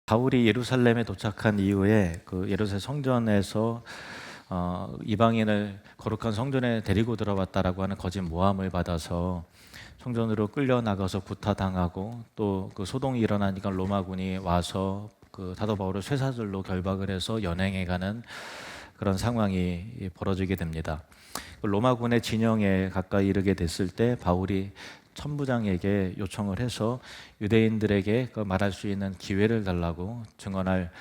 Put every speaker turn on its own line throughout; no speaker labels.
바울이 예루살렘에 도착한 이후에 그 예루살렘 성전에서 이방인을 거룩한 성전에 데리고 들어왔다라고 하는 거짓 모함을 받아서 성전으로 끌려 나가서 구타당하고, 또 그 소동이 일어나니까 로마군이 와서 그 사도 바울을 쇠사슬로 결박을 해서 연행해가는 그런 상황이 벌어지게 됩니다. 로마군의 진영에 가까이 이르게 됐을 때 바울이 천부장에게 요청을 해서 유대인들에게 그 말할 수 있는 기회를 달라고, 증언할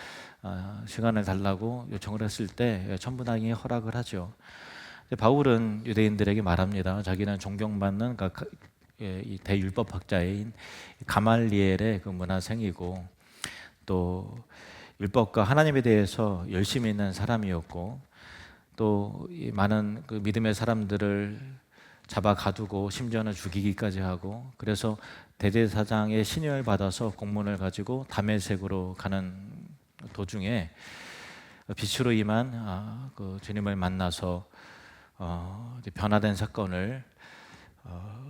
시간을 달라고 요청을 했을 때 천부장이 허락을 하죠. 바울은 유대인들에게 말합니다. 자기는 존경받는 이 대율법학자인 가말리엘의 그 문화생이고, 또 율법과 하나님에 대해서 열심히 있는 사람이었고, 또 이 많은 그 믿음의 사람들을 잡아 가두고 심지어는 죽이기까지 하고, 그래서 대제사장의 신임을 받아서 공문을 가지고 다메섹으로 가는 도중에 빛으로 임한 그 주님을 만나서 변화된 사건을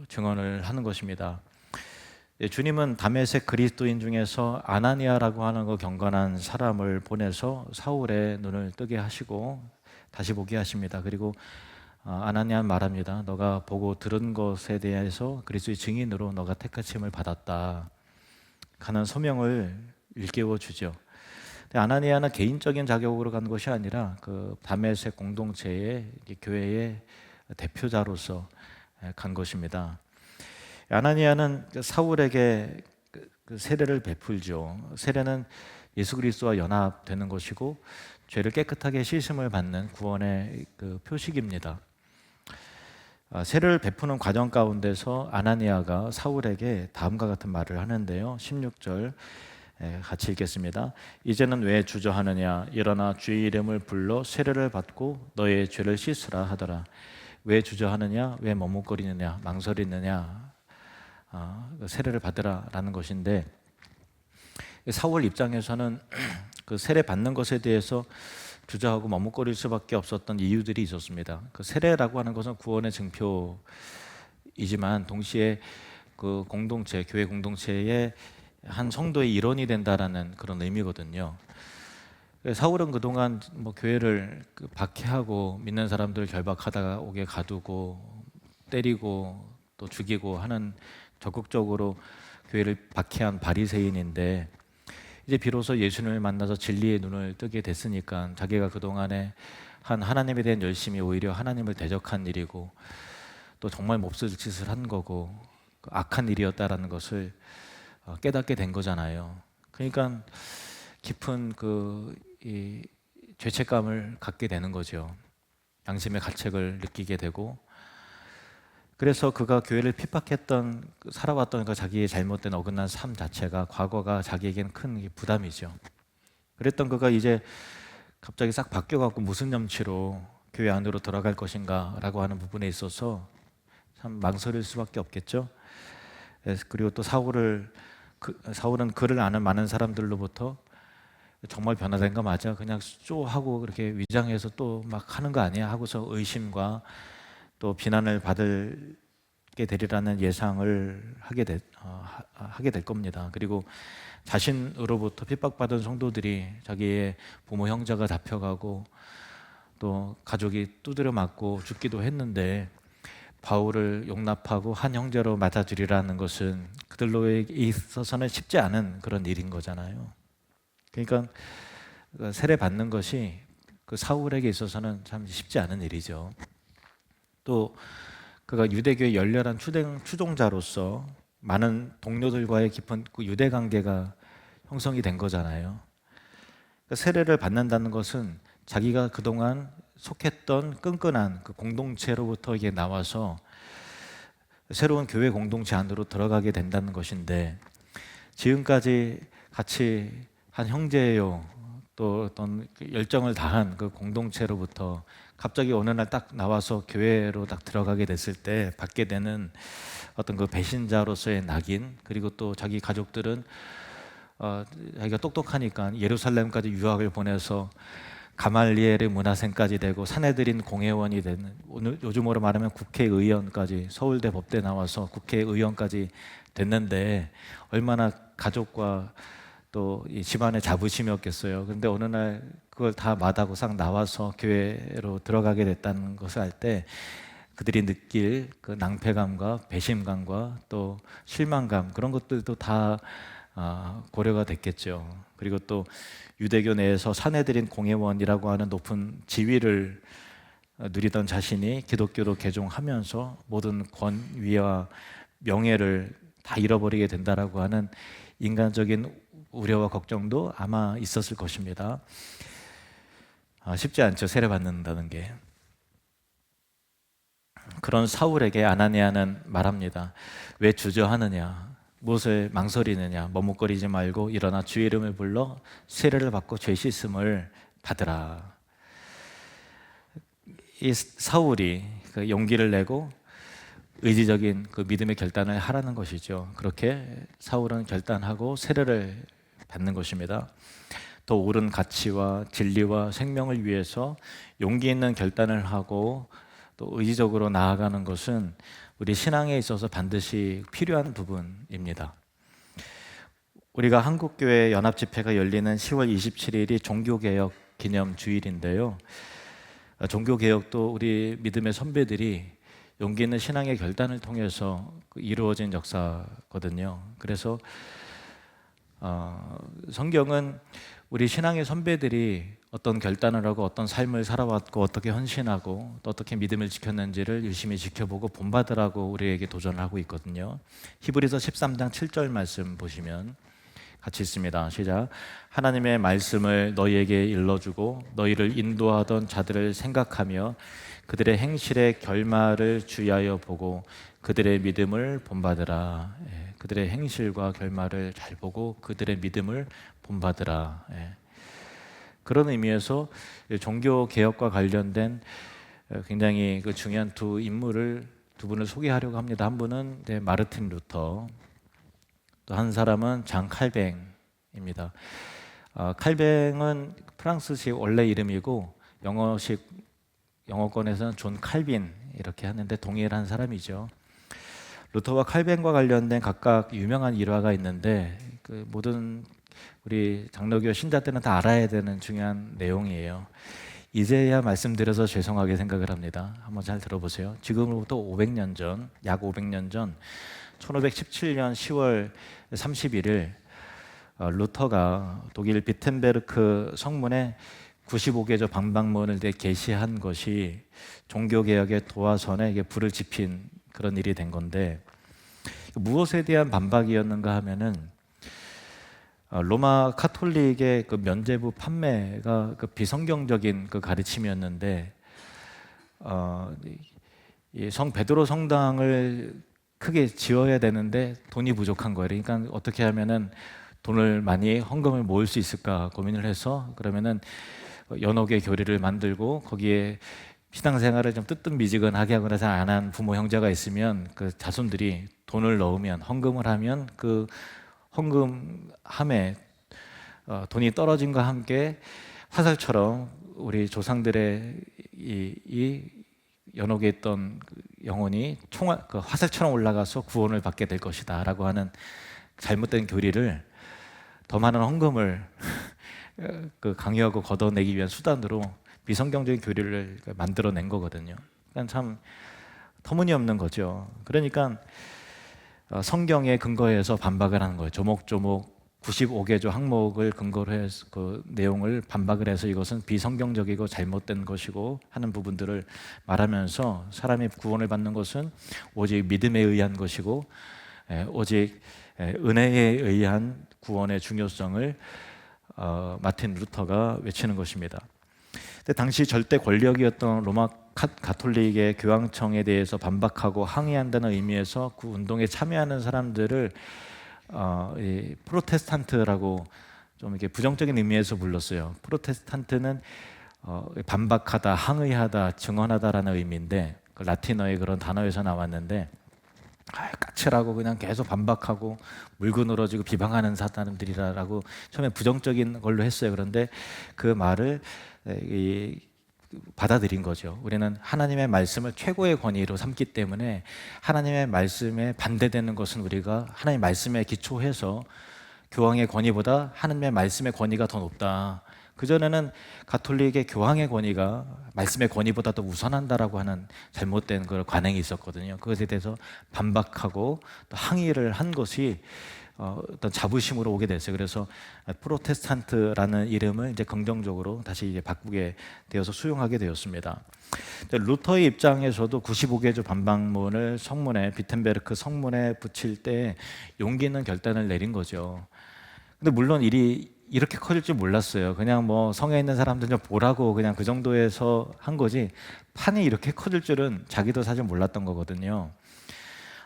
증언을 하는 것입니다. 주님은 다메섹 그리스도인 중에서 아나니아라고 하는 그 경건한 사람을 보내서 사울의 눈을 뜨게 하시고 다시 보게 하십니다. 그리고 아나니아 말합니다. 너가 보고 들은 것에 대해서 그리스도의 증인으로 너가 택하심을 받았다 하는 소명을 일깨워 주죠. 아나니아는 개인적인 자격으로 간 것이 아니라 그 다메섹 공동체의 교회의 대표자로서 간 것입니다. 아나니아는 사울에게 그 세례를 베풀죠. 세례는 예수 그리스도와 연합되는 것이고 죄를 깨끗하게 씻음을 받는 구원의 그 표식입니다. 세례를 베푸는 과정 가운데서 아나니아가 사울에게 다음과 같은 말을 하는데요. 16절 같이 읽겠습니다. 이제는 왜 주저하느냐? 일어나 주의 이름을 불러 세례를 받고 너의 죄를 씻으라 하더라. 왜 주저하느냐? 왜 머뭇거리느냐? 망설이느냐? 세례를 받으라라는 것인데, 사울 입장에서는 그 세례 받는 것에 대해서 주저하고 머뭇거릴 수밖에 없었던 이유들이 있었습니다. 그 세례라고 하는 것은 구원의 증표이지만 동시에 그 공동체, 교회 공동체의 한 성도의 일원이 된다라는 그런 의미거든요. 사울은 그동안 뭐 교회를 박해하고 믿는 사람들을 결박하다가 옥에 가두고 때리고 또 죽이고 하는, 적극적으로 교회를 박해한 바리새인인데, 이제 비로소 예수님을 만나서 진리의 눈을 뜨게 됐으니까 자기가 그동안에 한 하나님에 대한 열심이 오히려 하나님을 대적한 일이고, 또 정말 몹쓸 짓을 한 거고 악한 일이었다라는 것을 깨닫게 된 거잖아요. 그러니까 깊은 이 죄책감을 갖게 되는 거죠. 양심의 가책을 느끼게 되고, 그래서 그가 교회를 핍박했던, 살아왔던 그 자기의 잘못된 어긋난 삶 자체가, 과거가 자기에겐 큰 부담이죠. 그랬던 그가 이제 갑자기 싹 바뀌어갖고 무슨 염치로 교회 안으로 들어갈 것인가 라고 하는 부분에 있어서 참 망설일 수밖에 없겠죠. 그리고 또 사울은 그를 아는 많은 사람들로부터 정말 변화된 거 맞아? 그냥 하고 그렇게 위장해서 또 막 하는 거 아니야? 하고서 의심과 또 비난을 받게 되리라는 예상을 하게 될 겁니다. 그리고 자신으로부터 핍박받은 성도들이 자기의 부모 형제가 잡혀가고 또 가족이 두드려 맞고 죽기도 했는데, 바울을 용납하고 한 형제로 맞아주리라는 것은 그들로에 있어서는 쉽지 않은 그런 일인 거잖아요. 그러니까 세례 받는 것이 그 사울에게 있어서는 참 쉽지 않은 일이죠. 또 그가 유대교의 열렬한 추종자로서 많은 동료들과의 깊은 그 유대 관계가 형성이 된 거잖아요. 그러니까 세례를 받는다는 것은 자기가 그동안 속했던 끈끈한 그 공동체로부터 이게 나와서 새로운 교회 공동체 안으로 들어가게 된다는 것인데, 지금까지 같이 한 형제요, 또 어떤 열정을 다한 그 공동체로부터 갑자기 어느 날 딱 나와서 교회로 딱 들어가게 됐을 때 받게 되는 어떤 그 배신자로서의 낙인, 그리고 또 자기 가족들은 자기가 똑똑하니까 예루살렘까지 유학을 보내서 가말리엘의 문화생까지 되고 사내들인 공회원이 되는, 요즘으로 말하면 국회의원까지, 서울대 법대 나와서 국회의원까지 됐는데 얼마나 가족과 또 이 집안의 자부심이었겠어요. 그런데 어느 날 그걸 다 마다하고 싹 나와서 교회로 들어가게 됐다는 것을 알 때 그들이 느낄 그 낭패감과 배심감과 또 실망감, 그런 것들도 다 고려가 됐겠죠. 그리고 또 유대교 내에서 사내들인 공회원이라고 하는 높은 지위를 누리던 자신이 기독교로 개종하면서 모든 권위와 명예를 다 잃어버리게 된다라고 하는 인간적인 우려와 걱정도 아마 있었을 것입니다. 쉽지 않죠, 세례받는다는 게. 그런 사울에게 아나니아는 말합니다. 왜 주저하느냐, 무엇을 망설이느냐, 머뭇거리지 말고 일어나 주의 이름을 불러 세례를 받고 죄 씻음을 받으라. 이 사울이 그 용기를 내고 의지적인 그 믿음의 결단을 하라는 것이죠. 그렇게 사울은 결단하고 세례를 받는 것입니다. 더 옳은 가치와 진리와 생명을 위해서 용기 있는 결단을 하고 또 의지적으로 나아가는 것은 우리 신앙에 있어서 반드시 필요한 부분입니다. 우리가 한국교회 연합집회가 열리는 10월 27일이 종교개혁 기념 주일인데요. 종교개혁도 우리 믿음의 선배들이 용기 있는 신앙의 결단을 통해서 이루어진 역사거든요. 그래서 성경은 우리 신앙의 선배들이 어떤 결단을 하고 어떤 삶을 살아왔고 어떻게 헌신하고 또 어떻게 믿음을 지켰는지를 유심히 지켜보고 본받으라고 우리에게 도전을 하고 있거든요. 히브리서 13장 7절 말씀 보시면 같이 있습니다. 시작. 하나님의 말씀을 너희에게 일러주고 너희를 인도하던 자들을 생각하며 그들의 행실의 결말을 주의하여 보고 그들의 믿음을 본받으라. 그들의 행실과 결말을 잘 보고 그들의 믿음을 본받으라. 그런 의미에서 종교 개혁과 관련된 굉장히 그 중요한 두 분을 소개하려고 합니다. 한 분은 마르틴 루터, 또 한 사람은 장 칼뱅입니다. 칼뱅은 프랑스식 원래 이름이고 영어권에서는 존 칼빈 이렇게 하는데 동일한 사람이죠. 루터와 칼뱅과 관련된 각각 유명한 일화가 있는데 그 모든 우리 장로교 신자들은 다 알아야 되는 중요한 내용이에요. 이제야 말씀드려서 죄송하게 생각을 합니다. 한번 잘 들어보세요. 지금으로부터 500년 전, 약 500년 전 1517년 10월 31일 루터가 독일 비텐베르크 성문에 95개조 방방문을 게시한 것이 종교개혁의 도화선에 이게 불을 지핀 그런 일이 된 건데, 무엇에 대한 반박이었는가 하면은 로마 카톨릭의 그 면죄부 판매가 그 비성경적인 그 가르침이었는데 이 성 베드로 성당을 크게 지어야 되는데 돈이 부족한 거예요. 그러니까 어떻게 하면은 돈을 많이 헌금을 모을 수 있을까 고민을 해서 그러면은 여러 개 교리를 만들고 거기에 신앙생활을 좀 뜨뜻미지근하게 하거나 잘 안 한 부모 형제가 있으면 그 자손들이 돈을 넣으면 헌금을 하면 그 헌금함에 돈이 떨어짐과 함께 화살처럼 우리 조상들의 이 연옥에 있던 영혼이 그 화살처럼 올라가서 구원을 받게 될 것이다라고 하는 잘못된 교리를 더 많은 헌금을 그 강요하고 걷어내기 위한 수단으로 비성경적인 교리를 만들어낸 거거든요. 그러니까 참 터무니없는 거죠. 그러니까 성경에 근거해서 반박을 하는 거예요. 조목조목 95개조 항목을 근거로 해서 그 내용을 반박을 해서 이것은 비성경적이고 잘못된 것이고 하는 부분들을 말하면서 사람이 구원을 받는 것은 오직 믿음에 의한 것이고 오직 은혜에 의한 구원의 중요성을 마틴 루터가 외치는 것입니다. 근데 당시 절대 권력이었던 로마 가톨릭의 교황청에 대해서 반박하고 항의한다는 의미에서 그 운동에 참여하는 사람들을 이 프로테스탄트라고 좀 이렇게 부정적인 의미에서 불렀어요. 프로테스탄트는 반박하다, 항의하다, 증언하다라는 의미인데 그 라틴어의 그런 단어에서 나왔는데 까칠하고 그냥 계속 반박하고 물고 늘어지고 비방하는 사람들이라고 처음에 부정적인 걸로 했어요. 그런데 그 말을 받아들인 거죠. 우리는 하나님의 말씀을 최고의 권위로 삼기 때문에 하나님의 말씀에 반대되는 것은 우리가 하나님의 말씀에 기초해서 교황의 권위보다 하느님의 말씀의 권위가 더 높다. 그전에는 가톨릭의 교황의 권위가 말씀의 권위보다 더 우선한다라고 하는 잘못된 그 관행이 있었거든요. 그것에 대해서 반박하고 또 항의를 한 것이 어떤 자부심으로 오게 됐어요. 그래서 프로테스탄트라는 이름을 이제 긍정적으로 다시 이제 바꾸게 되어서 수용하게 되었습니다. 루터의 입장에서도 95개조 반박문을 성문에 비텐베르크 성문에 붙일 때 용기 있는 결단을 내린 거죠. 근데 물론 일이 이렇게 커질 줄 몰랐어요. 그냥 뭐 성에 있는 사람들 좀 보라고 그냥 그 정도에서 한 거지 판이 이렇게 커질 줄은 자기도 사실 몰랐던 거거든요.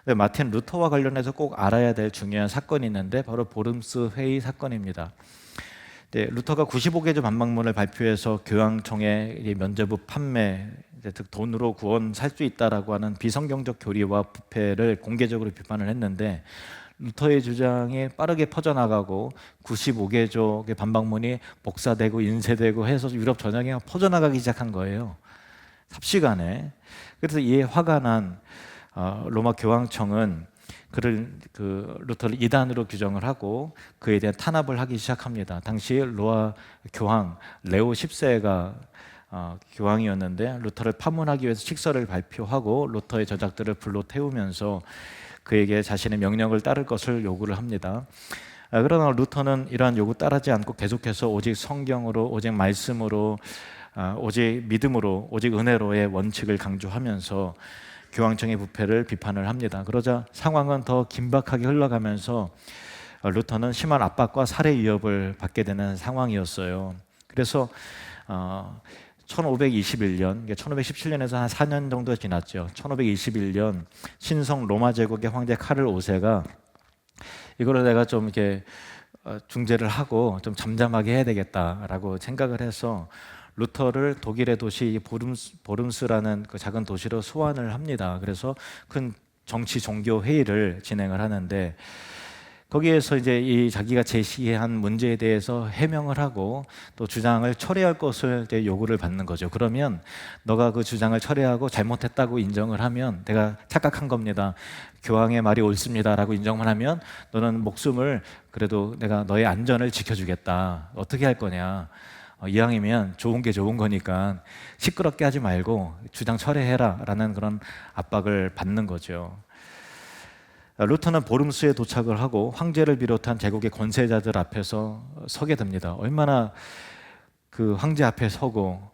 근데 마틴 루터와 관련해서 꼭 알아야 될 중요한 사건이 있는데 바로 보름스 회의 사건입니다. 네, 루터가 95개조 반박문을 발표해서 교황청에 면죄부 판매, 즉 돈으로 구원 살 수 있다라고 하는 비성경적 교리와 부패를 공개적으로 비판을 했는데 루터의 주장이 빠르게 퍼져나가고 95개조의 반박문이 복사되고 인쇄되고 해서 유럽 전역에 퍼져나가기 시작한 거예요. 삽시간에. 그래서 이에 화가 난 로마 교황청은 그를 루터를 이단으로 규정을 하고 그에 대한 탄압을 하기 시작합니다. 당시 로마 교황 레오 10세가 교황이었는데 루터를 파문하기 위해서 칙서를 발표하고 루터의 저작들을 불로 태우면서 그에게 자신의 명령을 따를 것을 요구를 합니다. 그러나 루터는 이러한 요구 따르지 않고 계속해서 오직 성경으로, 오직 말씀으로, 오직 믿음으로, 오직 은혜로의 원칙을 강조하면서 교황청의 부패를 비판을 합니다. 그러자 상황은 더 긴박하게 흘러가면서 루터는 심한 압박과 살해 위협을 받게 되는 상황이었어요. 그래서 1521년, 1517년에서 한 4년 정도 지났죠. 1521년 신성 로마 제국의 황제 카를 5세가 이거를 내가 좀 이렇게 중재를 하고 좀 잠잠하게 해야 되겠다라고 생각을 해서 루터를 독일의 도시 보름스라는 그 작은 도시로 소환을 합니다. 그래서 큰 정치 종교 회의를 진행을 하는데 거기에서 이제 이 자기가 제시한 문제에 대해서 해명을 하고 또 주장을 철회할 것을 요구를 받는 거죠. 그러면 너가 그 주장을 철회하고 잘못했다고 인정을 하면 내가 착각한 겁니다. 교황의 말이 옳습니다라고 인정을 하면 너는 목숨을 그래도 내가 너의 안전을 지켜주겠다. 어떻게 할 거냐? 이왕이면 좋은 게 좋은 거니까 시끄럽게 하지 말고 주장 철회해라라는 그런 압박을 받는 거죠. 루터는 보름스에 도착을 하고 황제를 비롯한 제국의 권세자들 앞에서 서게 됩니다. 얼마나 그 황제 앞에 서고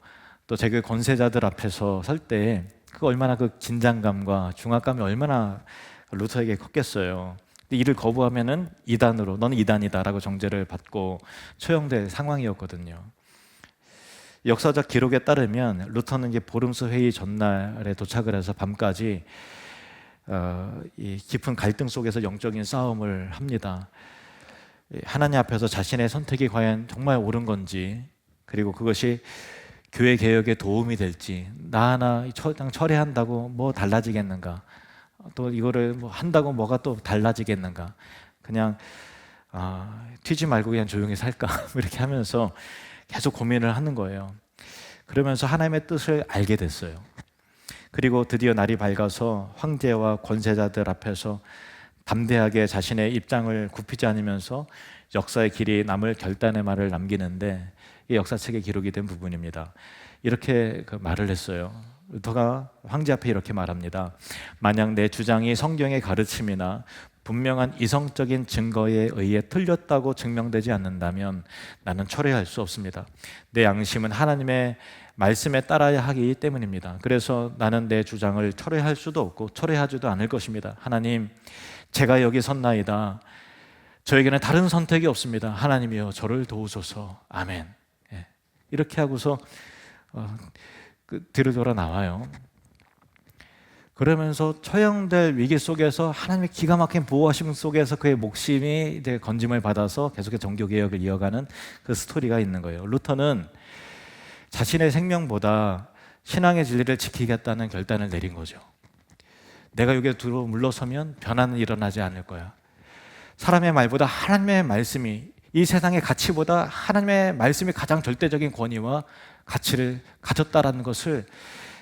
또 제국의 권세자들 앞에서 설 때 그 얼마나 그 긴장감과 중압감이 얼마나 루터에게 컸겠어요. 근데 이를 거부하면은 이단으로 너는 이단이다라고 정죄를 받고 처형될 상황이었거든요. 역사적 기록에 따르면 루터는 이제 보름스 회의 전날에 도착을 해서 밤까지 이 깊은 갈등 속에서 영적인 싸움을 합니다. 하나님 앞에서 자신의 선택이 과연 정말 옳은 건지, 그리고 그것이 교회 개혁에 도움이 될지, 나 하나 철회한다고 뭐 달라지겠는가, 또 이거를 뭐 한다고 뭐가 또 달라지겠는가, 그냥 튀지 말고 그냥 조용히 살까 이렇게 하면서 계속 고민을 하는 거예요. 그러면서 하나님의 뜻을 알게 됐어요. 그리고 드디어 날이 밝아서 황제와 권세자들 앞에서 담대하게 자신의 입장을 굽히지 않으면서 역사의 길이 남을 결단의 말을 남기는데 이 역사책에 기록이 된 부분입니다. 이렇게 그 말을 했어요. 루터가 황제 앞에 이렇게 말합니다. 만약 내 주장이 성경의 가르침이나 분명한 이성적인 증거에 의해 틀렸다고 증명되지 않는다면 나는 철회할 수 없습니다. 내 양심은 하나님의 말씀에 따라야 하기 때문입니다. 그래서 나는 내 주장을 철회할 수도 없고 철회하지도 않을 것입니다. 하나님, 제가 여기 섰나이다. 저에게는 다른 선택이 없습니다. 하나님이여 저를 도우소서. 아멘. 이렇게 하고서 뒤를 돌아 나와요. 그러면서 처형될 위기 속에서 하나님의 기가 막힌 보호하심 속에서 그의 목숨이 이제 건짐을 받아서 계속해서 종교 개혁을 이어가는 그 스토리가 있는 거예요. 루터는 자신의 생명보다 신앙의 진리를 지키겠다는 결단을 내린 거죠. 내가 여기에 물러서면 변화는 일어나지 않을 거야. 사람의 말보다 하나님의 말씀이, 이 세상의 가치보다 하나님의 말씀이 가장 절대적인 권위와 가치를 가졌다라는 것을,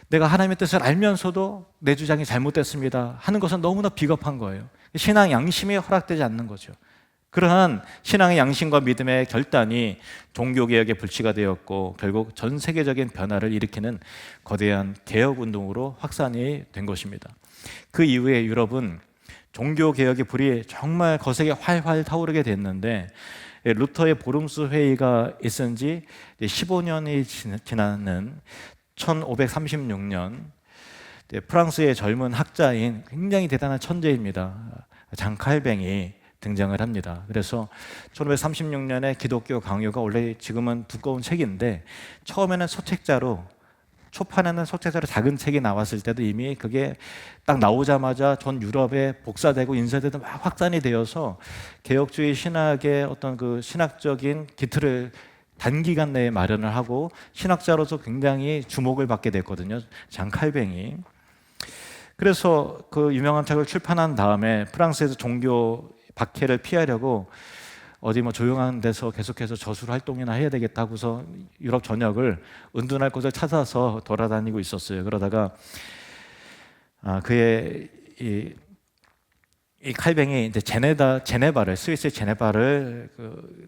내가 하나님의 뜻을 알면서도 내 주장이 잘못됐습니다 하는 것은 너무나 비겁한 거예요. 신앙 양심이 허락되지 않는 거죠. 그러한 신앙의 양심과 믿음의 결단이 종교개혁의 불씨가 되었고 결국 전 세계적인 변화를 일으키는 거대한 개혁운동으로 확산이 된 것입니다. 그 이후에 유럽은 종교개혁의 불이 정말 거세게 활활 타오르게 됐는데, 루터의 보름수 회의가 있은 지 15년이 지나는 1536년 프랑스의 젊은 학자인 굉장히 대단한 천재입니다. 장 칼뱅이 등장을 합니다. 그래서 1536년에 기독교 강요가 원래 지금은 두꺼운 책인데 처음에는 소책자로, 초판에는 소책자로 작은 책이 나왔을 때도 이미 그게 딱 나오자마자 전 유럽에 복사되고 인쇄되도 막 확산이 되어서 개혁주의 신학의 어떤 그 신학적인 기틀을 단기간 내에 마련을 하고 신학자로서 굉장히 주목을 받게 됐거든요. 장 칼뱅이. 그래서 그 유명한 책을 출판한 다음에 프랑스에서 종교 박해를 피하려고 어디 뭐 조용한 데서 계속해서 저술 활동이나 해야 되겠다 하고서 유럽 전역을 은둔할 곳을 찾아서 돌아다니고 있었어요. 그러다가 그의 이 칼뱅이 이제 제네바를, 스위스의 제네바를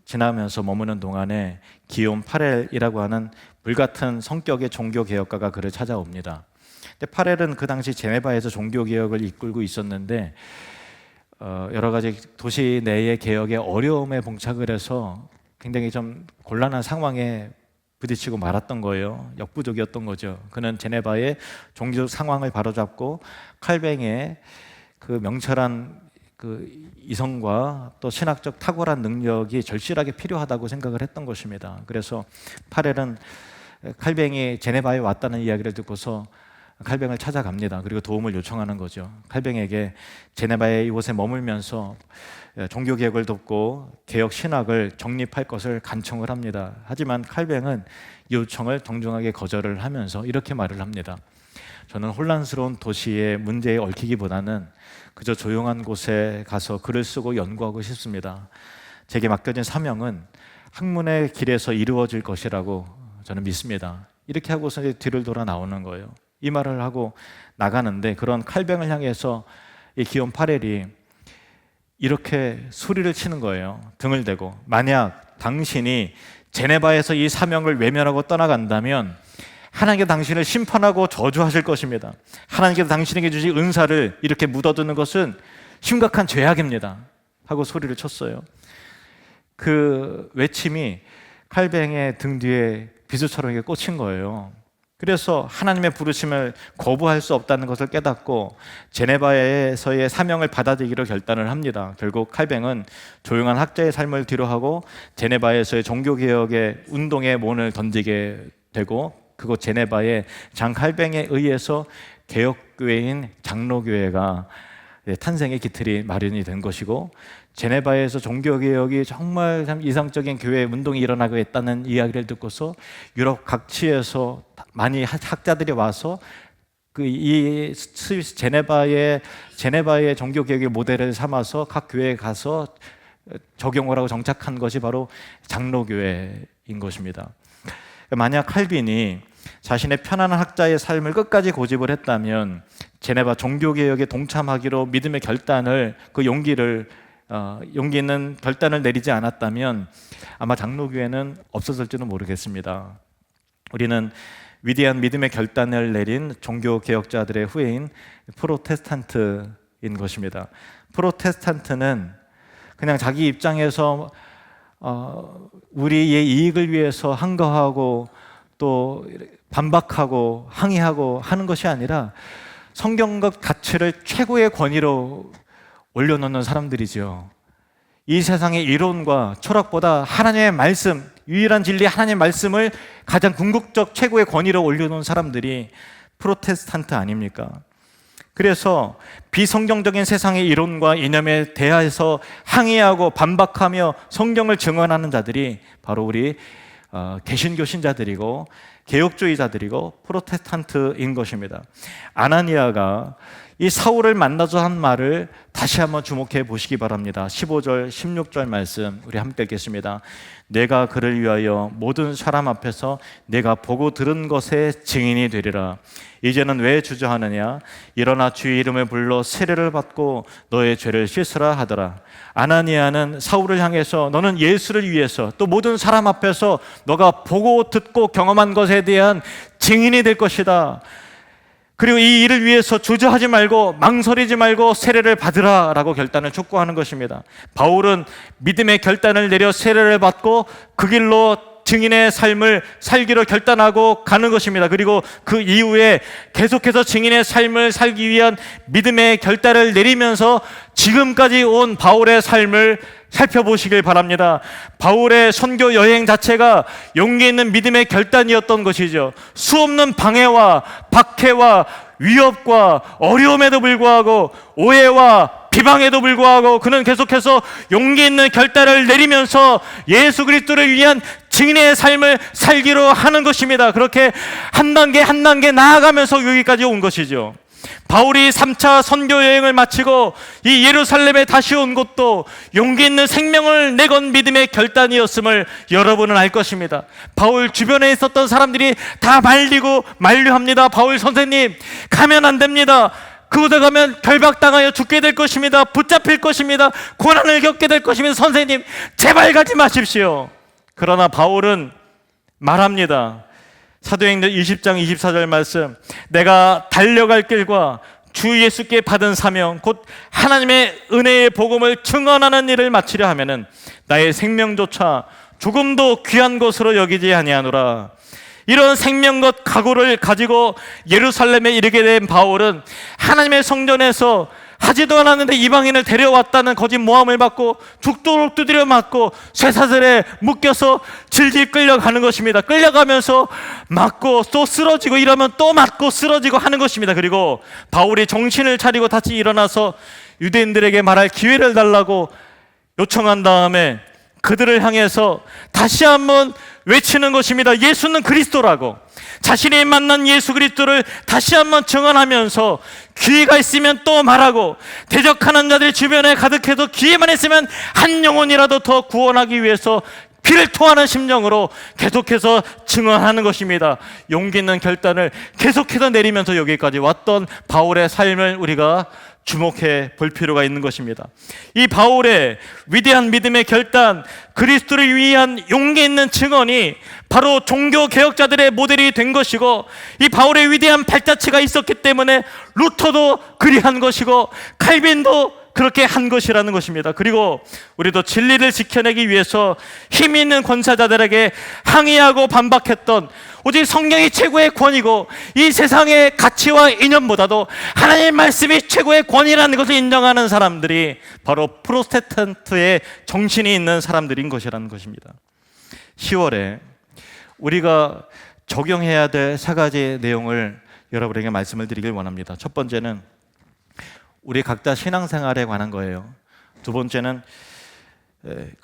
지나면서 머무는 동안에 기욤 파렐이라고 하는 불같은 성격의 종교 개혁가가 그를 찾아옵니다. 근데 파렐은 그 당시 제네바에서 종교 개혁을 이끌고 있었는데 여러 가지 도시 내의 개혁의 어려움에 봉착을 해서 굉장히 좀 곤란한 상황에 부딪히고 말았던 거예요. 역부족이었던 거죠. 그는 제네바의 종교 상황을 바로잡고 칼뱅의 그 명철한 그 이성과 또 신학적 탁월한 능력이 절실하게 필요하다고 생각을 했던 것입니다. 그래서 파렐은 칼뱅이 제네바에 왔다는 이야기를 듣고서 칼뱅을 찾아갑니다. 그리고 도움을 요청하는 거죠. 칼뱅에게 제네바의 이곳에 머물면서 종교개혁을 돕고 개혁 신학을 정립할 것을 간청을 합니다. 하지만 칼뱅은 이 요청을 정중하게 거절을 하면서 이렇게 말을 합니다. 저는 혼란스러운 도시의 문제에 얽히기보다는 그저 조용한 곳에 가서 글을 쓰고 연구하고 싶습니다. 제게 맡겨진 사명은 학문의 길에서 이루어질 것이라고 저는 믿습니다. 이렇게 하고서 이제 뒤를 돌아 나오는 거예요. 이 말을 하고 나가는데 그런 칼뱅을 향해서 이 기욤 파렐이 이렇게 소리를 치는 거예요. 등을 대고, 만약 당신이 제네바에서 이 사명을 외면하고 떠나간다면 하나님께서 당신을 심판하고 저주하실 것입니다. 하나님께서 당신에게 주신 은사를 이렇게 묻어두는 것은 심각한 죄악입니다 하고 소리를 쳤어요. 그 외침이 칼뱅의 등 뒤에 비수처럼 이렇게 꽂힌 거예요. 그래서 하나님의 부르심을 거부할 수 없다는 것을 깨닫고 제네바에서의 사명을 받아들이기로 결단을 합니다. 결국 칼뱅은 조용한 학자의 삶을 뒤로하고 제네바에서의 종교개혁의 운동에 몸을 던지게 되고, 그곳 제네바의 장 칼뱅에 의해서 개혁교회인 장로교회가 탄생의 기틀이 마련이 된 것이고, 제네바에서 종교개혁이 정말 참 이상적인 교회 운동이 일어나고 있다는 이야기를 듣고서 유럽 각지에서 많이 학자들이 와서 이 스위스 제네바의 종교개혁의 모델을 삼아서 각 교회에 가서 적용을 하고 정착한 것이 바로 장로교회인 것입니다. 만약 칼빈이 자신의 편안한 학자의 삶을 끝까지 고집을 했다면 제네바 종교개혁에 동참하기로 믿음의 결단을, 그 용기 있는 결단을 내리지 않았다면 아마 장로교회는 없었을지도 모르겠습니다. 우리는 위대한 믿음의 결단을 내린 종교개혁자들의 후예인 프로테스탄트인 것입니다. 프로테스탄트는 그냥 자기 입장에서 우리의 이익을 위해서 항거하고 또 반박하고 항의하고 하는 것이 아니라 성경과 가치를 최고의 권위로 올려놓는 사람들이죠. 이 세상의 이론과 철학보다 하나님의 말씀, 유일한 진리 하나님의 말씀을 가장 궁극적 최고의 권위로 올려놓은 사람들이 프로테스탄트 아닙니까? 그래서 비성경적인 세상의 이론과 이념에 대하여서 항의하고 반박하며 성경을 증언하는 자들이 바로 우리 개신교 신자들이고 개혁주의자들이고 프로테스탄트인 것입니다. 아나니아가 이 사울을 만나서 한 말을 다시 한번 주목해 보시기 바랍니다. 15절, 16절 말씀 우리 함께 읽겠습니다. 내가 그를 위하여 모든 사람 앞에서 내가 보고 들은 것의 증인이 되리라. 이제는 왜 주저하느냐? 일어나 주의 이름을 불러 세례를 받고 너의 죄를 씻으라 하더라. 아나니아는 사울을 향해서 너는 예수를 위해서 또 모든 사람 앞에서 너가 보고 듣고 경험한 것에 대한 증인이 될 것이다. 그리고 이 일을 위해서 주저하지 말고 망설이지 말고 세례를 받으라 라고 결단을 촉구하는 것입니다. 바울은 믿음의 결단을 내려 세례를 받고 그 길로 증인의 삶을 살기로 결단하고 가는 것입니다. 그리고 그 이후에 계속해서 증인의 삶을 살기 위한 믿음의 결단을 내리면서 지금까지 온 바울의 삶을 살펴보시길 바랍니다. 바울의 선교 여행 자체가 용기 있는 믿음의 결단이었던 것이죠. 수없는 방해와 박해와 위협과 어려움에도 불구하고 오해와 비방에도 불구하고 그는 계속해서 용기 있는 결단을 내리면서 예수 그리스도를 위한 증인의 삶을 살기로 하는 것입니다. 그렇게 한 단계 한 단계 나아가면서 여기까지 온 것이죠. 바울이 3차 선교 여행을 마치고 이 예루살렘에 다시 온 것도 용기 있는 생명을 내건 믿음의 결단이었음을 여러분은 알 것입니다. 바울 주변에 있었던 사람들이 다 말리고 만류합니다. 바울 선생님, 가면 안 됩니다. 그곳에 가면 결박당하여 죽게 될 것입니다. 붙잡힐 것입니다. 고난을 겪게 될 것입니다. 선생님, 제발 가지 마십시오. 그러나 바울은 말합니다. 사도행전 20장 24절 말씀, 내가 달려갈 길과 주 예수께 받은 사명 곧 하나님의 은혜의 복음을 증언하는 일을 마치려 하면은 나의 생명조차 조금도 귀한 것으로 여기지 아니하노라. 이런 생명것 각오를 가지고 예루살렘에 이르게 된 바울은 하나님의 성전에서 하지도 않았는데 이방인을 데려왔다는 거짓 모함을 받고 죽도록 두드려 맞고 쇠사슬에 묶여서 질질 끌려가는 것입니다. 끌려가면서 맞고 또 쓰러지고 이러면 또 맞고 쓰러지고 하는 것입니다. 그리고 바울이 정신을 차리고 다시 일어나서 유대인들에게 말할 기회를 달라고 요청한 다음에 그들을 향해서 다시 한번 외치는 것입니다. 예수는 그리스도라고. 자신이 만난 예수 그리스도를 다시 한번 증언하면서 기회가 있으면 또 말하고 대적하는 자들이 주변에 가득해도 기회만 있으면 한 영혼이라도 더 구원하기 위해서 피를 토하는 심정으로 계속해서 증언하는 것입니다. 용기 있는 결단을 계속해서 내리면서 여기까지 왔던 바울의 삶을 우리가 주목해 볼 필요가 있는 것입니다. 이 바울의 위대한 믿음의 결단, 그리스도를 위한 용기 있는 증언이 바로 종교 개혁자들의 모델이 된 것이고, 이 바울의 위대한 발자취가 있었기 때문에 루터도 그리한 것이고 칼빈도 그렇게 한 것이라는 것입니다. 그리고 우리도 진리를 지켜내기 위해서 힘 있는 권사자들에게 항의하고 반박했던, 오직 성경이 최고의 권위고 이 세상의 가치와 이념보다도 하나님의 말씀이 최고의 권위라는 것을 인정하는 사람들이 바로 프로테스탄트의 정신이 있는 사람들인 것이라는 것입니다. 10월에 우리가 적용해야 될 4가지 내용을 여러분에게 말씀을 드리길 원합니다. 첫 번째는 우리 각자 신앙생활에 관한 거예요. 두 번째는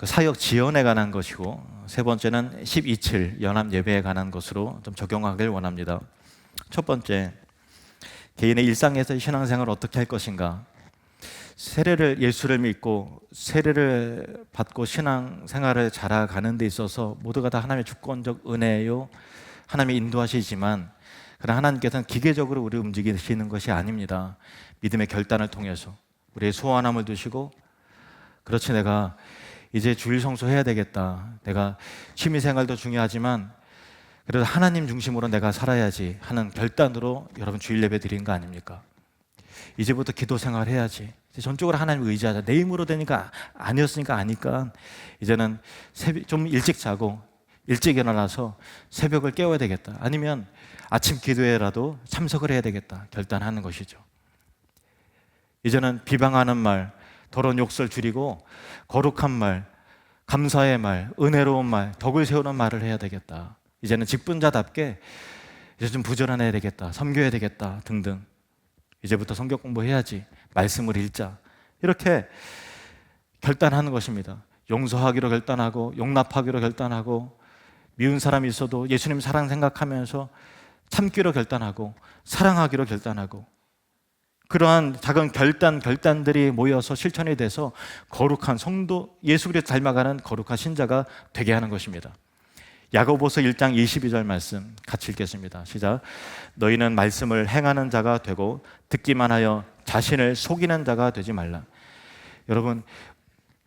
사역 지원에 관한 것이고, 세 번째는 12.7 연합 예배에 관한 것으로 좀 적용하길 원합니다. 첫 번째, 개인의 일상에서 신앙생활을 어떻게 할 것인가. 예수를 믿고 세례를 받고 신앙생활을 잘가는 데 있어서 모두가 다 하나님의 주권적 은혜요, 하나님이 인도하시지만 그러나 하나님께서는 기계적으로 우리 움직이시는 것이 아닙니다. 믿음의 결단을 통해서 우리의 소원함을 두시고, 그렇지, 내가 이제 주일 성수해야 되겠다, 내가 취미생활도 중요하지만 그래도 하나님 중심으로 내가 살아야지 하는 결단으로 여러분 주일 예배 드린 거 아닙니까? 이제부터 기도생활 해야지, 이제 전적으로 하나님을 의지하자. 내 힘으로 되니까 아니었으니까 아니까 이제는 좀 일찍 자고 일찍 일어나서 새벽을 깨워야 되겠다, 아니면 아침 기도회라도 참석을 해야 되겠다 결단하는 것이죠. 이제는 비방하는 말, 더러운 욕설 줄이고 거룩한 말, 감사의 말, 은혜로운 말, 덕을 세우는 말을 해야 되겠다. 이제는 직분자답게 이제 좀 부지런해야 되겠다, 섬겨야 되겠다 등등. 이제부터 성경 공부해야지, 말씀을 읽자, 이렇게 결단하는 것입니다. 용서하기로 결단하고 용납하기로 결단하고 미운 사람이 있어도 예수님 사랑 생각하면서 참기로 결단하고 사랑하기로 결단하고, 그러한 작은 결단들이 모여서 실천이 돼서 거룩한 성도, 예수 그리스도 닮아가는 거룩한 신자가 되게 하는 것입니다. 야고보서 1장 22절 말씀 같이 읽겠습니다. 시작. 너희는 말씀을 행하는 자가 되고 듣기만 하여 자신을 속이는 자가 되지 말라. 여러분,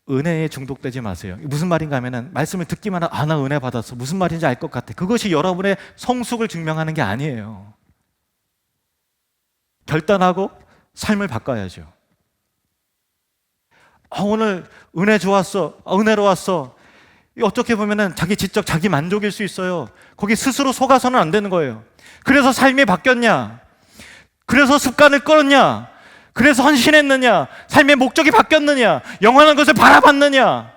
은혜에 중독되지 마세요. 무슨 말인가 하면은 말씀을 듣기만 하면 나 은혜 받았어, 무슨 말인지 알 것 같아. 그것이 여러분의 성숙을 증명하는 게 아니에요. 결단하고 삶을 바꿔야죠. 오늘 은혜 좋았어, 은혜로웠어. 어떻게 보면은 자기 지적, 자기 만족일 수 있어요. 거기 스스로 속아서는 안 되는 거예요. 그래서 삶이 바뀌었냐? 그래서 습관을 끌었냐? 그래서 헌신했느냐? 삶의 목적이 바뀌었느냐? 영원한 것을 바라봤느냐?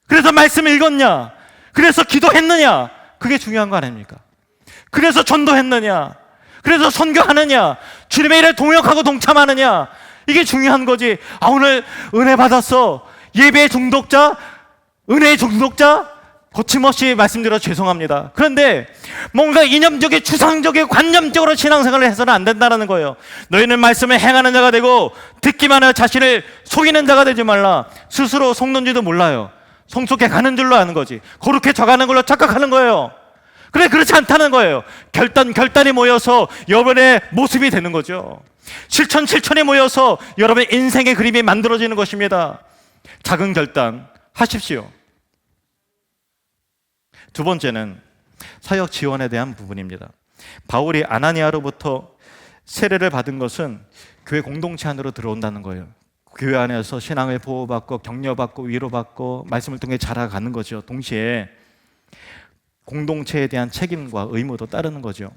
그래서 말씀을 읽었냐? 그래서 기도했느냐? 그게 중요한 거 아닙니까? 그래서 전도했느냐? 그래서 선교하느냐? 주님의 일에 동역하고 동참하느냐? 이게 중요한 거지. 오늘 은혜 받았어, 예배의 중독자, 은혜의 중독자, 거침없이 말씀드려 죄송합니다. 그런데 뭔가 이념적인, 추상적인, 관념적으로 신앙생활을 해서는 안 된다는 거예요. 너희는 말씀을 행하는 자가 되고 듣기만 하여 자신을 속이는 자가 되지 말라. 스스로 속는지도 몰라요. 성숙해 가는 줄로 아는 거지. 거룩해져 가는 걸로 착각하는 거예요. 그래, 그렇지 않다는 거예요. 결단이 모여서 여러분의 모습이 되는 거죠. 실천이 모여서 여러분의 인생의 그림이 만들어지는 것입니다. 작은 결단 하십시오. 두 번째는 사역 지원에 대한 부분입니다. 바울이 아나니아로부터 세례를 받은 것은 교회 공동체 안으로 들어온다는 거예요. 교회 안에서 신앙을 보호받고 격려받고 위로받고 말씀을 통해 자라가는 거죠. 동시에 공동체에 대한 책임과 의무도 따르는 거죠.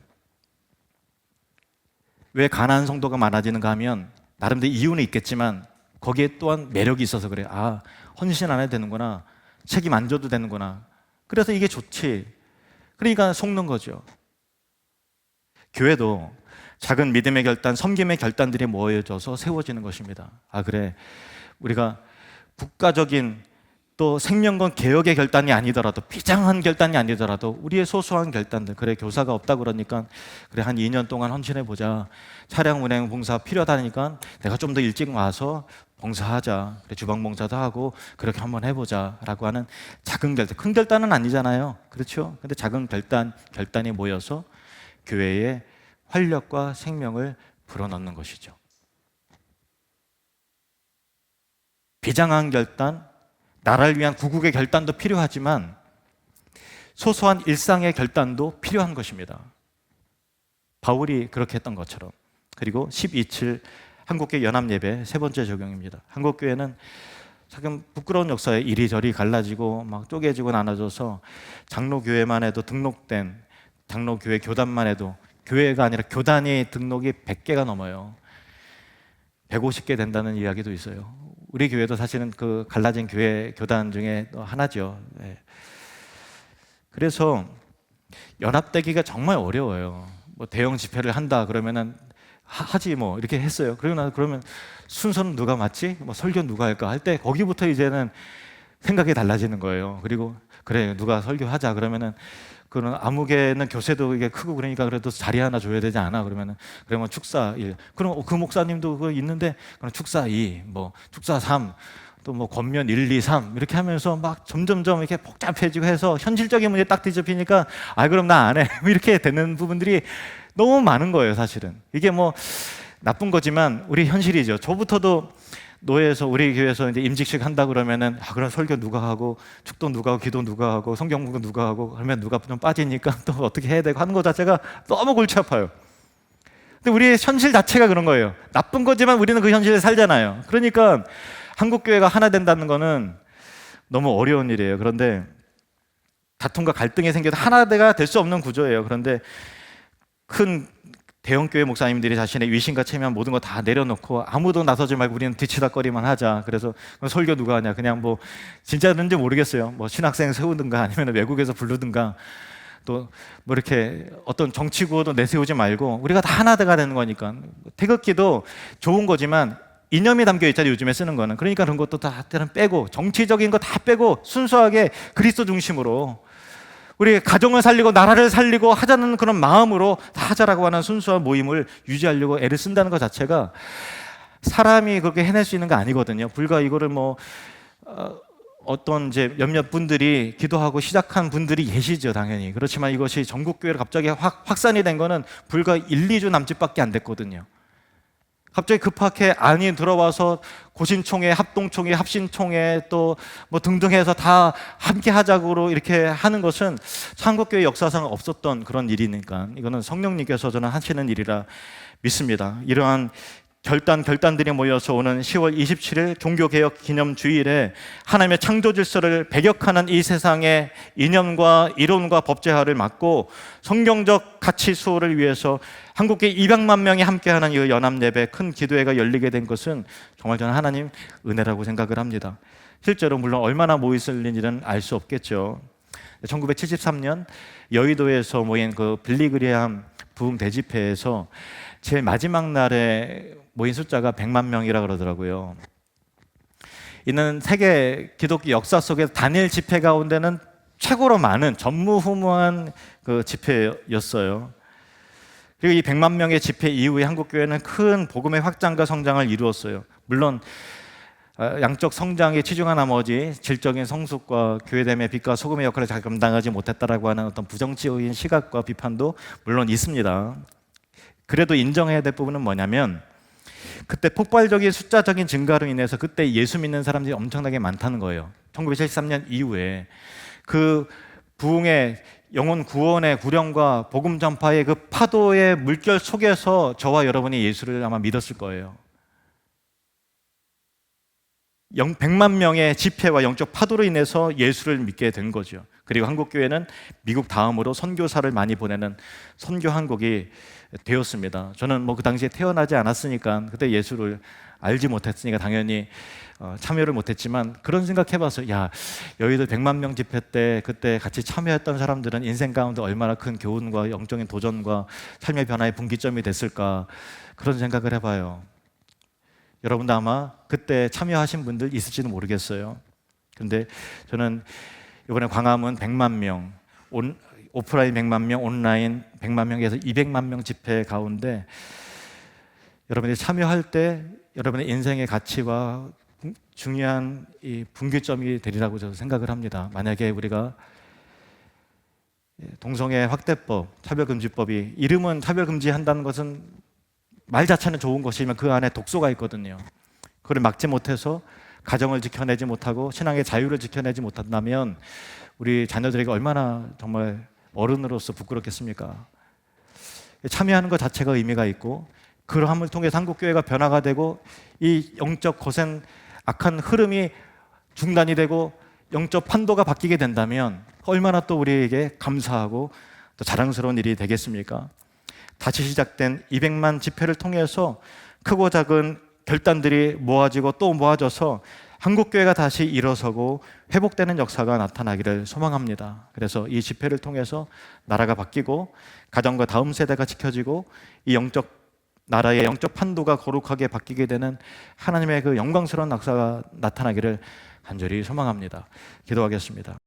왜 가난한 성도가 많아지는가 하면 나름대로 이유는 있겠지만 거기에 또한 매력이 있어서 그래요. 헌신 안 해도 되는구나, 책임 안 져도 되는구나, 그래서 이게 좋지. 그러니까 속는 거죠. 교회도 작은 믿음의 결단, 섬김의 결단들이 모여져서 세워지는 것입니다. 그래, 우리가 국가적인 또 생명권 개혁의 결단이 아니더라도, 비장한 결단이 아니더라도 우리의 소소한 결단들, 그래 교사가 없다 그러니까 그래 한 2년 동안 헌신해보자, 차량 운행 봉사 필요하다니까 내가 좀 더 일찍 와서 봉사하자, 그래 주방 봉사도 하고 그렇게 한번 해보자 라고 하는 작은 결단, 큰 결단은 아니잖아요. 그렇죠? 근데 작은 결단이 모여서 교회에 활력과 생명을 불어넣는 것이죠. 비장한 결단, 나라를 위한 구국의 결단도 필요하지만 소소한 일상의 결단도 필요한 것입니다. 바울이 그렇게 했던 것처럼. 그리고 12.7 한국교회 연합예배 세 번째 적용입니다. 한국교회는 참 부끄러운 역사에 이리저리 갈라지고 막 쪼개지고 나눠져서 장로교회만 해도 등록된 장로교회 교단만 해도, 교회가 아니라 교단이 등록이 100개가 넘어요. 150개 된다는 이야기도 있어요. 우리 교회도 사실은 그 갈라진 교회 교단 중에 하나죠. 그래서 연합되기가 정말 어려워요. 뭐 대형 집회를 한다 그러면은 하지 뭐 이렇게 했어요. 그러면 순서는 누가 맡지? 뭐 설교 누가 할까 할 때 거기부터 이제는 생각이 달라지는 거예요. 그리고 그래 누가 설교하자 그러면은 그런 아무개는 교세도 이게 크고 그러니까 그래도 자리 하나 줘야 되지 않아? 그러면 축사 1, 그럼 그 목사님도 그거 있는데 그럼 축사 2, 뭐 축사 3, 또 뭐 권면 1, 2, 3 이렇게 하면서 막 점점점 이렇게 복잡해지고 해서 현실적인 문제 딱 뒤집히니까 그럼 나 안 해 이렇게 되는 부분들이 너무 많은 거예요. 사실은 이게 뭐 나쁜 거지만 우리 현실이죠. 저부터도 노예에서 우리 교회에서 이제 임직식 한다 그러면은 그럼 설교 누가 하고 축도 누가 하고 기도 누가 하고 성경 공부 누가 하고 그러면 누가 좀 빠지니까 또 어떻게 해야 되고 하는 것 자체가 너무 골치 아파요. 근데 우리의 현실 자체가 그런 거예요. 나쁜 거지만 우리는 그 현실에 살잖아요. 그러니까 한국 교회가 하나 된다는 거는 너무 어려운 일이에요. 그런데 다툼과 갈등이 생겨도 하나가 될 수 없는 구조예요. 그런데 큰 대형교회 목사님들이 자신의 위신과 체면 모든 거 다 내려놓고 아무도 나서지 말고 우리는 뒤치다거리만 하자. 그래서 설교 누가 하냐, 그냥 뭐 진짜는지 모르겠어요. 뭐 신학생 세우든가 아니면 외국에서 부르든가 또 뭐 이렇게 어떤 정치 구호도 내세우지 말고 우리가 다 하나가 되는 거니까. 태극기도 좋은 거지만 이념이 담겨 있잖아요, 요즘에 쓰는 거는. 그러니까 그런 것도 다 빼고 정치적인 거 다 빼고 순수하게 그리스도 중심으로 우리 가정을 살리고 나라를 살리고 하자는 그런 마음으로 다 하자라고 하는 순수한 모임을 유지하려고 애를 쓴다는 것 자체가 사람이 그렇게 해낼 수 있는 거 아니거든요. 불과 이거를 어떤 이제 몇몇 분들이 기도하고 시작한 분들이 계시죠, 당연히. 그렇지만 이것이 전국교회로 갑자기 확산이 된 거는 불과 1, 2주 남짓밖에 안 됐거든요. 갑자기 급하게 안이 들어와서 고신총회, 합동총회, 합신총회 또 뭐 등등 해서 다 함께 하자고 이렇게 하는 것은 한국교회 역사상 없었던 그런 일이니까 이거는 성령님께서 저는 하시는 일이라 믿습니다. 이러한 결단들이 모여서 오는 10월 27일 종교개혁 기념 주일에 하나님의 창조 질서를 배격하는 이 세상의 이념과 이론과 법제화를 막고 성경적 가치 수호를 위해서 한국계 200만 명이 함께하는 이 연합 예배 큰 기도회가 열리게 된 것은 정말 저는 하나님 은혜라고 생각을 합니다. 실제로 물론 얼마나 모였을지는 알 수 없겠죠. 1973년 여의도에서 모인 그 빌리그리암 부흥 대집회에서 제일 마지막 날에 모인 숫자가 100만 명이라 그러더라고요. 이는 세계 기독교 역사 속에서 단일 집회 가운데는 최고로 많은 전무후무한 그 집회였어요. 그리고 이 100만 명의 집회 이후에 한국교회는 큰 복음의 확장과 성장을 이루었어요. 물론 양적 성장에 치중한 나머지 질적인 성숙과 교회됨의 빛과 소금의 역할을 잘 감당하지 못했다라고 하는 어떤 부정적인 시각과 비판도 물론 있습니다. 그래도 인정해야 될 부분은 뭐냐면 그때 폭발적인 숫자적인 증가로 인해서 그때 예수 믿는 사람들이 엄청나게 많다는 거예요. 1973년 이후에 그 부흥의 영혼 구원의 구령과 복음 전파의 그 파도의 물결 속에서 저와 여러분이 예수를 아마 믿었을 거예요. 100만 명의 집회와 영적 파도로 인해서 예수를 믿게 된 거죠. 그리고 한국교회는 미국 다음으로 선교사를 많이 보내는 선교한국이 되었습니다. 저는 그 당시에 태어나지 않았으니까 그때 예수를 알지 못했으니까 당연히 참여를 못했지만 그런 생각해봤어요. 여의도 100만 명 집회 때 그때 같이 참여했던 사람들은 인생 가운데 얼마나 큰 교훈과 영적인 도전과 삶의 변화의 분기점이 됐을까 그런 생각을 해봐요. 여러분도 아마 그때 참여하신 분들 있을지도 모르겠어요. 그런데 저는 이번에 광화문 100만 명, 오프라인 100만 명, 온라인 100만 명에서 200만 명 집회 가운데 여러분이 참여할 때 여러분의 인생의 가치와 중요한 이 분기점이 되리라고 저는 생각을 합니다. 만약에 우리가 동성애 확대법, 차별금지법이 이름은 차별금지한다는 것은 말 자체는 좋은 것이지만 그 안에 독소가 있거든요. 그걸 막지 못해서 가정을 지켜내지 못하고 신앙의 자유를 지켜내지 못한다면 우리 자녀들에게 얼마나 정말 어른으로서 부끄럽겠습니까? 참여하는 것 자체가 의미가 있고 그러함을 통해서 한국교회가 변화가 되고 이 영적 거센 악한 흐름이 중단이 되고 영적 판도가 바뀌게 된다면 얼마나 또 우리에게 감사하고 또 자랑스러운 일이 되겠습니까? 다시 시작된 200만 집회를 통해서 크고 작은 결단들이 모아지고 또 모아져서 한국교회가 다시 일어서고 회복되는 역사가 나타나기를 소망합니다. 그래서 이 집회를 통해서 나라가 바뀌고 가정과 다음 세대가 지켜지고 이 나라의 영적 판도가 거룩하게 바뀌게 되는 하나님의 그 영광스러운 역사가 나타나기를 간절히 소망합니다. 기도하겠습니다.